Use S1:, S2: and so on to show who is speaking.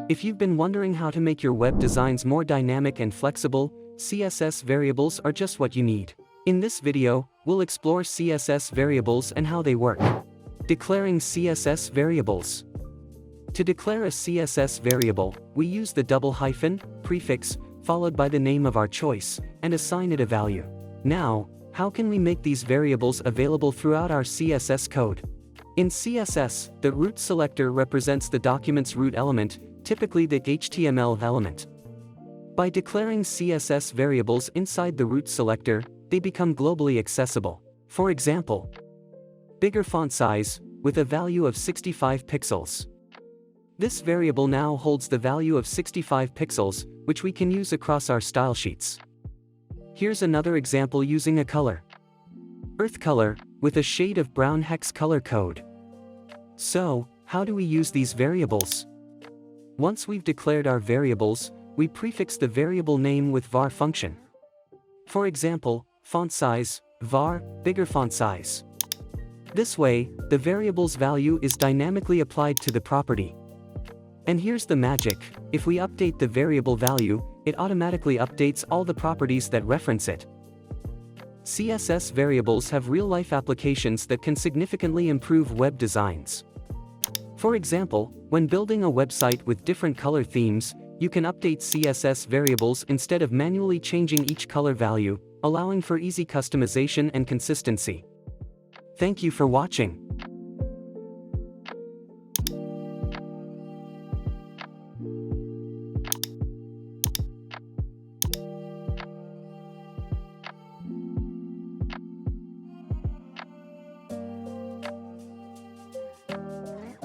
S1: If you've been wondering how to make your web designs more dynamic and flexible, CSS variables are just what you need. In this video, we'll explore CSS variables and how they work. Declaring CSS variables. To declare a CSS variable, we use the double hyphen, prefix, followed by the name of our choice, and assign it a value. Now, how can we make these variables available throughout our CSS code? In CSS, the root selector represents the document's root element, typically the HTML element. By declaring CSS variables inside the root selector, they become globally accessible. For example, bigger font size, with a value of 65 pixels. This variable now holds the value of 65 pixels, which we can use across our style sheets. Here's another example using a color. Earth color, with a shade of brown hex color code. So, how do we use these variables? Once we've declared our variables, we prefix the variable name with var function. For example, font size, var, bigger font size. This way, the variable's value is dynamically applied to the property. And here's the magic: if we update the variable value, it automatically updates all the properties that reference it. CSS variables have real-life applications that can significantly improve web designs. For example, when building a website with different color themes, you can update CSS variables instead of manually changing each color value, allowing for easy customization and consistency. Thank you for watching.